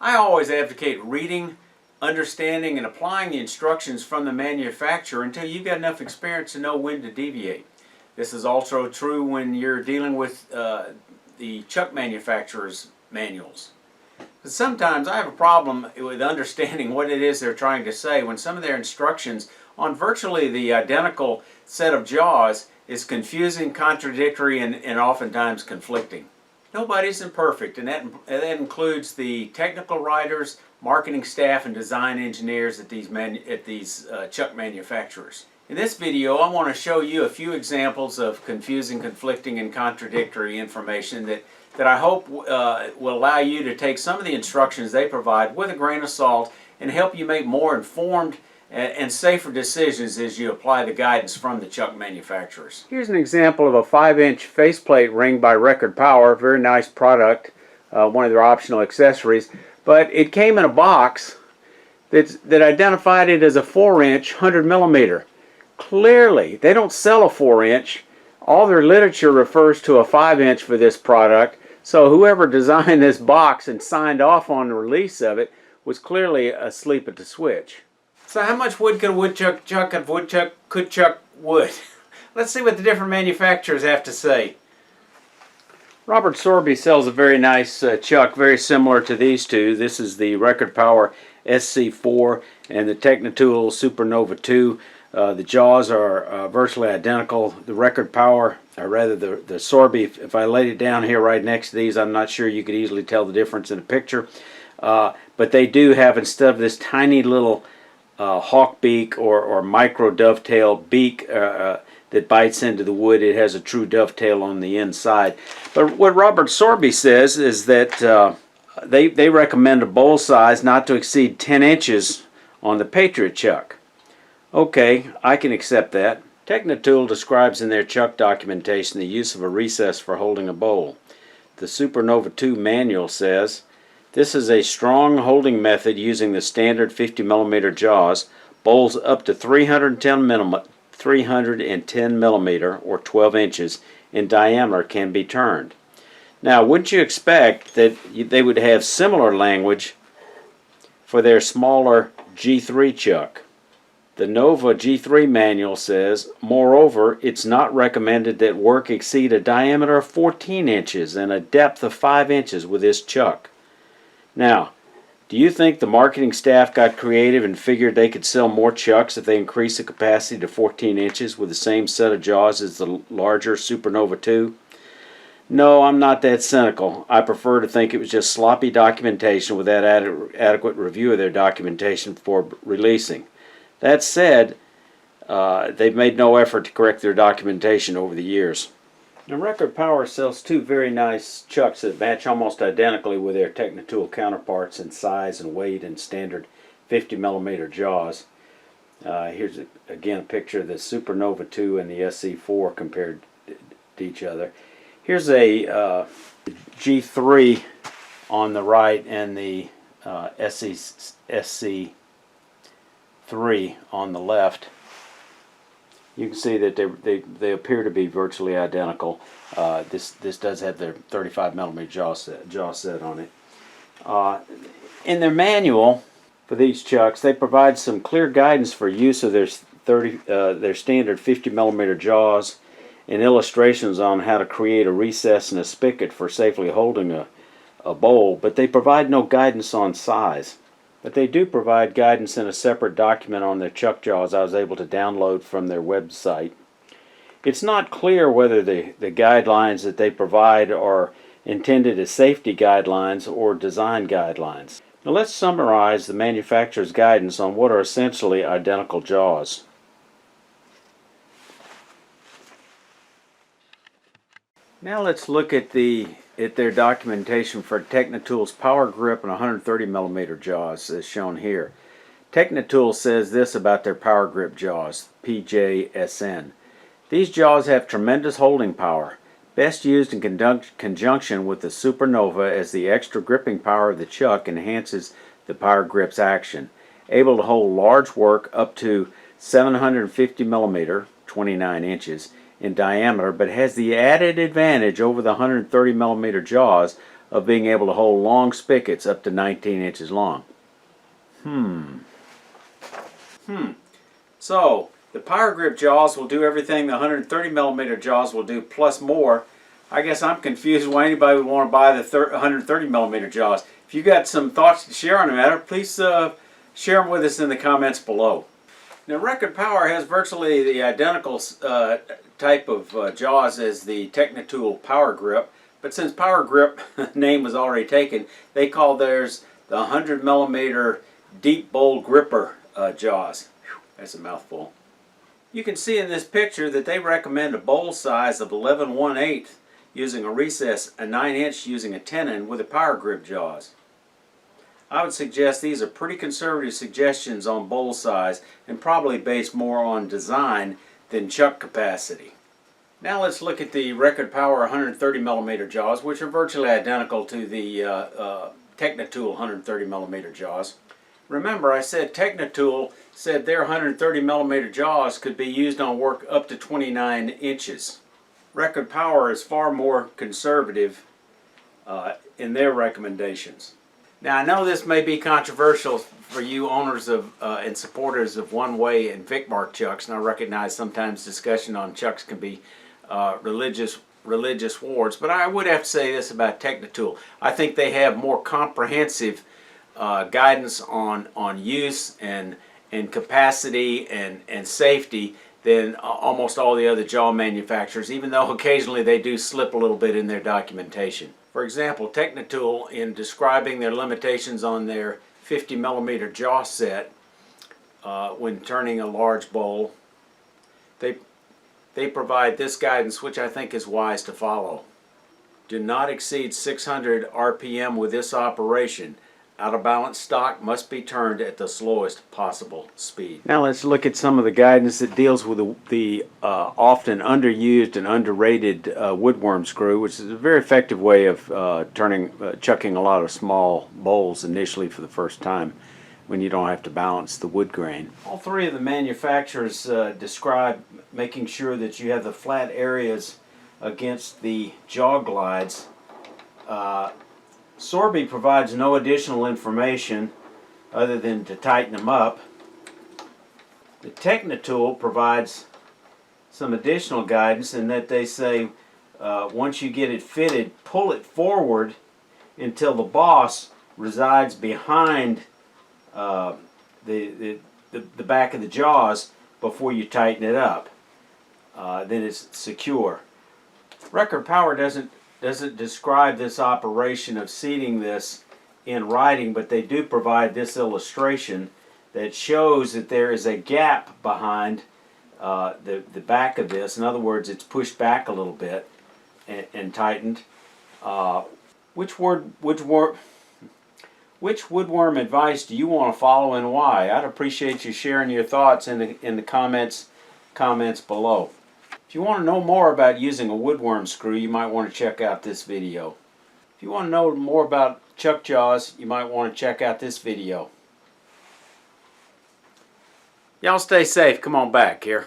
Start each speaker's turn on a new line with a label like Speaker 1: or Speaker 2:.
Speaker 1: I always advocate reading, understanding, and applying the instructions from the manufacturer until you've got enough experience to know when to deviate. This is also true when you're dealing with the chuck manufacturer's manuals. But sometimes I have a problem with understanding what it is they're trying to say when some of their instructions on virtually the identical set of jaws is confusing, contradictory, and oftentimes conflicting. Nobody's imperfect, and that includes the technical writers, marketing staff, and design engineers at these chuck manufacturers. In this video, I want to show you a few examples of confusing, conflicting, and contradictory information that I hope will allow you to take some of the instructions they provide with a grain of salt and help you make more informed and safer decisions as you apply the guidance from the chuck manufacturers. Here's an example of a 5-inch faceplate ring by Record Power. Very nice product, one of their optional accessories. But it came in a box that identified it as a 4-inch 100mm. Clearly, they don't sell a 4-inch. All their literature refers to a 5-inch for this product. So whoever designed this box and signed off on the release of it was clearly asleep at the switch. So how much wood could a woodchuck chuck if woodchuck could chuck wood? Let's see what the different manufacturers have to say. Robert Sorby sells a very nice chuck, very similar to these two. This is the Record Power SC4 and the Technitool Supernova 2. The jaws are virtually identical. The Record Power, or rather the Sorby, if I laid it down here right next to these, I'm not sure you could easily tell the difference in a picture. But they do have, instead of this tiny little hawk beak or micro dovetail beak that bites into the wood, it has a true dovetail on the inside. But what Robert Sorby says is that they recommend a bowl size not to exceed 10 inches on the Patriot chuck. Okay, I can accept that. Technitool describes in their chuck documentation the use of a recess for holding a bowl. The Supernova 2 manual says, "This is a strong holding method using the standard 50mm jaws. Bowls up to 310mm or 12 inches in diameter can be turned." Now, wouldn't you expect that they would have similar language for their smaller G3 chuck? The Nova G3 manual says, "Moreover, it's not recommended that work exceed a diameter of 14 inches and a depth of 5 inches with this chuck." Now, do you think the marketing staff got creative and figured they could sell more chucks if they increased the capacity to 14 inches with the same set of jaws as the larger Supernova 2? No, I'm not that cynical. I prefer to think it was just sloppy documentation without adequate review of their documentation before releasing. That said, they've made no effort to correct their documentation over the years. Now, Record Power sells two very nice chucks that match almost identically with their Technitool counterparts in size and weight and standard 50mm jaws. Here's again a picture of the Supernova 2 and the SC4 compared to each other. Here's a G3 on the right and the SC3 on the left. You can see that they appear to be virtually identical. This does have their 35mm jaw set on it. In their manual for these chucks, they provide some clear guidance for use of their standard 50mm jaws and illustrations on how to create a recess and a spigot for safely holding a bowl, but they provide no guidance on size. But they do provide guidance in a separate document on their chuck jaws I was able to download from their website. It's not clear whether the guidelines that they provide are intended as safety guidelines or design guidelines. Now let's summarize the manufacturer's guidance on what are essentially identical jaws. Now let's look at their documentation for Technitool's Power Grip and 130mm jaws as shown here. Technitool says this about their Power Grip jaws, PJSN. "These jaws have tremendous holding power, best used in conjunction with the Supernova, as the extra gripping power of the chuck enhances the Power Grip's action. Able to hold large work up to 750mm, 29 inches, in diameter, but has the added advantage over the 130mm jaws of being able to hold long spigots up to 19 inches long. So the power grip jaws will do everything the 130 millimeter jaws will do plus more. I guess I'm confused why anybody would want to buy the 130 millimeter jaws. If you got some thoughts to share on the matter, please share them with us in the comments below. Now, Record Power has virtually the identical type of jaws as the Technitool Power Grip, but since Power Grip name was already taken, they call theirs the 100 millimeter Deep Bowl Gripper jaws. Whew, that's a mouthful. You can see in this picture that they recommend a bowl size of 11 1/8 using a recess, a 9-inch using a tenon with a Power Grip jaws. I would suggest these are pretty conservative suggestions on bowl size and probably based more on design than chuck capacity. Now let's look at the Record Power 130 millimeter jaws, which are virtually identical to the Technitool 130 millimeter jaws. Remember, I said Technitool said their 130 millimeter jaws could be used on work up to 29 inches. Record Power is far more conservative in their recommendations. Now, I know this may be controversial for you owners of and supporters of one-way and Vicmark chucks, and I recognize sometimes discussion on chucks can be religious wars, but I would have to say this about Technitool. I think they have more comprehensive guidance on use and capacity and safety than almost all the other jaw manufacturers, even though occasionally they do slip a little bit in their documentation. For example, Technitool, in describing their limitations on their 50 millimeter jaw set when turning a large bowl, they provide this guidance, which I think is wise to follow. Do not exceed 600 RPM with this operation. Out of balance stock must be turned at the slowest possible speed. Now let's look at some of the guidance that deals with the often underused and underrated woodworm screw, which is a very effective way of chucking a lot of small bowls initially for the first time when you don't have to balance the wood grain. All three of the manufacturers describe making sure that you have the flat areas against the jaw glides. Sorby provides no additional information other than to tighten them up. The Technitool provides some additional guidance in that they say once you get it fitted, pull it forward until the boss resides behind the back of the jaws before you tighten it up. Then it's secure. Record Power doesn't describe this operation of seating this in writing, but they do provide this illustration that shows that there is a gap behind the back of this. In other words, it's pushed back a little bit and tightened. Which woodworm advice do you want to follow and why? I'd appreciate you sharing your thoughts in the comments below. If you want to know more about using a woodworm screw, you might want to check out this video. If you want to know more about chuck jaws, you might want to check out this video. Y'all stay safe. Come on back here.